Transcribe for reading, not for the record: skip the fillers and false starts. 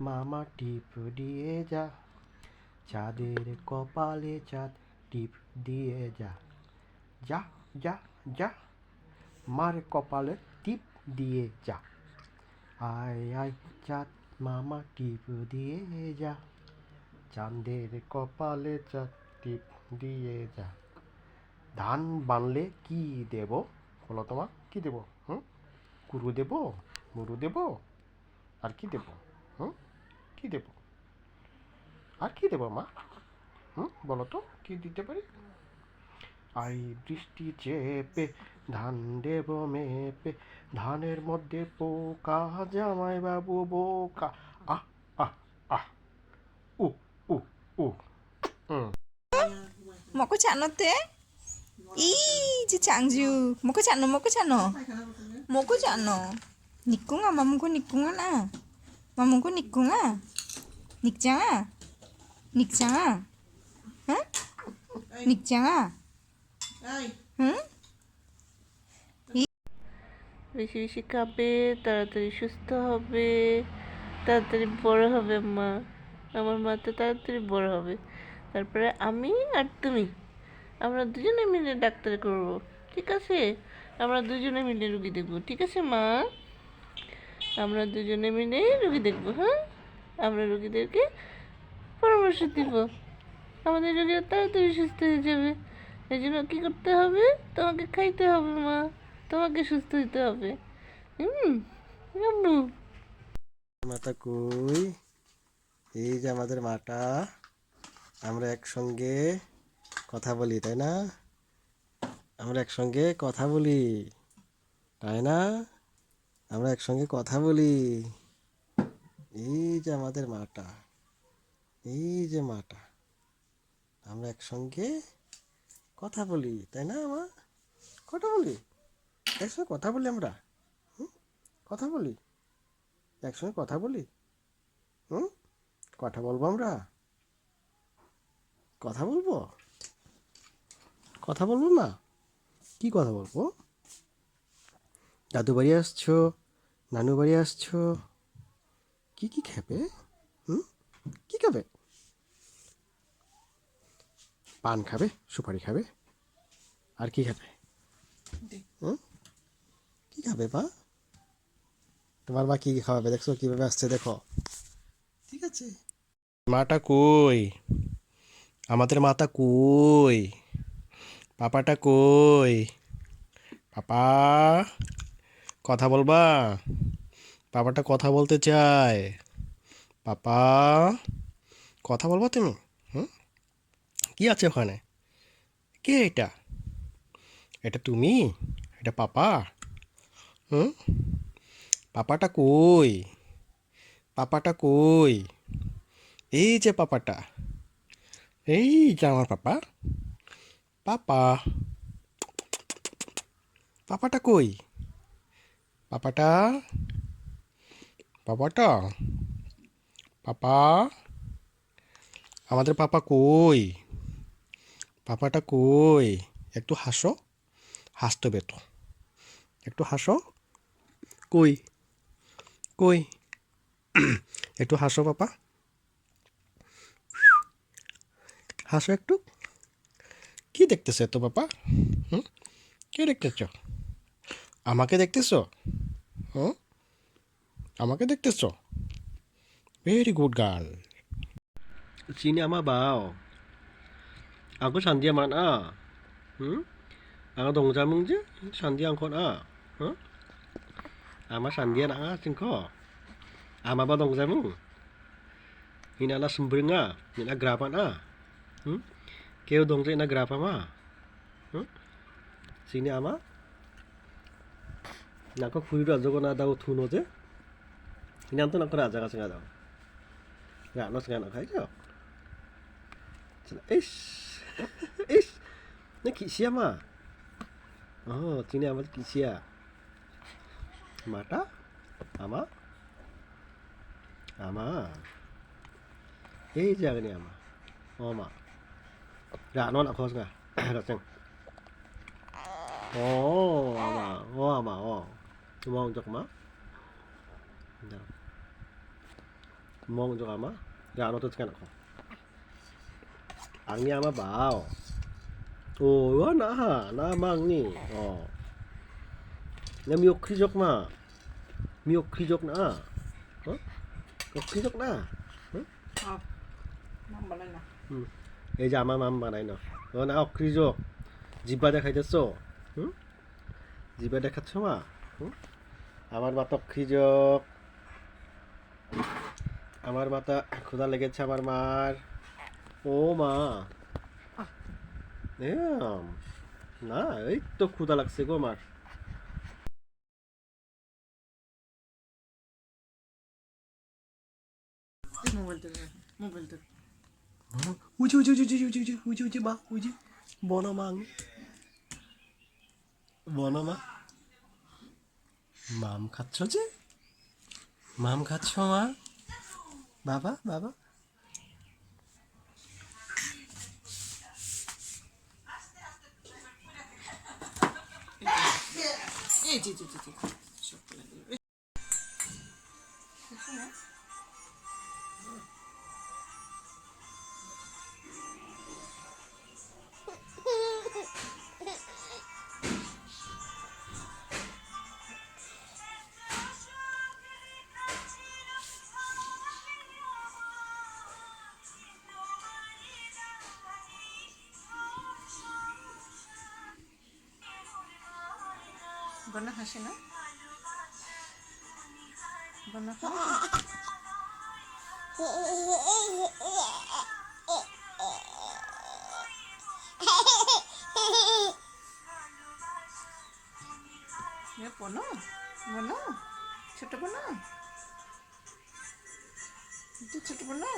মামা টিপ দিয়ে যা, চাঁদের কপালে চাঁদ টিপ দিয়ে যা, যা যা যা, মার কপালে টিপ দিয়ে যা, আয় আয় চাঁদ মামা টিপ দিয়ে যা, চাঁদের কপালে চাঁদ টিপ দিয়ে যা। ধান বানলে কি দেব বলো তোমার, কি দেব? কুরু দেব, মুরু দেব, আর কি দেব? হুম কি দেব? আর কি দেব মা? বলো তো কি দিতে পারি? আই বৃষ্টি চেপে ধান দেব মেপে, ধানের মধ্যে পোকা জামাই বাবু বোকা, আহ আহ আহ, উ উ উ। Mau ko chano te? Ih, si Changju. Mau ko chano, mau ko chano. Mau ko chano. Nikunga, mamu ko nikunga na. Mamu ko nikunga. Nikjanga. Nikjanga. Hah? Nikjanga. হুম বেশি বেশি খাবে, তাড়াতাড়ি সুস্থ হবে, তাড়াতাড়ি বড় হবে মা। আমার মা তো তাড়াতাড়ি বড় হবে, তারপরে আমি আর তুমি আমরা দুজনে মিলে ডাক্তার করব, ঠিক আছে? আমরা দুজনে মিলে রুগী দেখবো, ঠিক আছে মা? আমরা দুজনে মিলে রুগী দেখবো, হ্যাঁ? আমরা রুগীদেরকে পরামর্শ দিব, আমাদের রোগীরা তাড়াতাড়ি সুস্থ হয়ে যাবে। এই জন্য কী করতে হবে? তোমাকে খাইতে হবে মা, তোমাকে সুস্থ হতে হবে। আব্বু। মাতা কই? এই যে আমাদের মাটা, আমরা একসঙ্গে কথা বলি তাই না? আমরা একসঙ্গে কথা বলি তাই না? আমরা একসঙ্গে কথা বলি। এই যে আমাদের মাটা, এই যে মাটা, আমরা একসঙ্গে কথা বলি তাই না মা? কথা বলি, একসঙ্গে কথা বলি আমরা। কথা বলি, একসঙ্গে কথা বলি। হুম কথা বলবো আমরা, কথা বলবো, কথা বলবো না? কি কথা বলবো? দাদু বাড়ি আসছো, নানু বাড়ি আসছো, কি কি খাবে? হুম কি খাবে? পান খাবে, সুপারি খাবে, আর কি খাবে? হুম কি খাবে মা? তোমার মা কি কি খাওয়াবে? দেখছো কিভাবে আসছে, দেখো। ঠিক আছে, মাটা কই? আমাদের মাতা কই? পাপাটা কই? পাপা, কথা বলবা? পাপাটা কথা বলতে চায়। পাপা, কথা বলবা তুমি? হুম কি আছে ওখানে? কে এটা? এটা তুমি? এটা পাপা? হুম পাপাটা কই? পাপাটা কই? এই যে পাপাটা, এই যে আমার পাপা। পাপা, পাপাটা কই? পাপাটা, পাপাটা, পাপা, আমাদের পাপা কই? পাপাটা কই? একটু হাসো, হাসতে হবে তো, একটু হাসো। কই? কই? একটু হাসো পাপা, হাসো একটু। কি দেখতেছে তো পাপা? হুম কে দেখতেছ? আমাকে দেখতেছো? হুম আমাকে দেখতেছো? Very good girl. Sini ama bao. Aku sandi aman a. Ang dong jamung je, sandi angkot a. Huh? Ama sandi anak a singko. Ama ba dong jamung. Ina na sembring a, ina grapan a. Keu dong je ina grapa ma. Sini ama. Nako khuiru ajogo na dau thuno je. Ina to nako raja ka singa dau. Ga no singa na khai jo. Ish. Ish. Ni kisia ma. Oh, sini ama kisia. Mata? Ama? Ama. এই জায়গানি ama. Oh, ma. Ga no na khos nga. Ga sing. Oh, ama. Oh, ama. Oh. Tumawag jak ma. Da. Mong cho ama. Ya nó tôi kan ako. Ang ni ama bao. Oh, wa na ha. Na mang ni. Oh. Na miok krijok ma. Miok krijok na. Huh? Kok krijok na. Huh? মাম বানাই না এই যে আমার মাম বানাই না ও না অক্রিজক জিব্বা দেখাইতেছ হুম জিব্বা দেখাচ্ছ মা হুম আমার মাথা অক্রিজক আমার মাথা ক্ষুধা লেগেছে আমার মার ও মা না এই তো ক্ষুধা লাগছে গো মার মোবাইল তো উজি উজি উজি উজি উজি উজি উজি মা উজি বনমাং বনমা মাম খাচ্ছ যে মাম খাচ্ছ মা বাবা বাবা এই জি জি জি জি সব করে দিবে বন্যা হাসে না বন্যা বনো বনো ছোট বনো ছোট বনো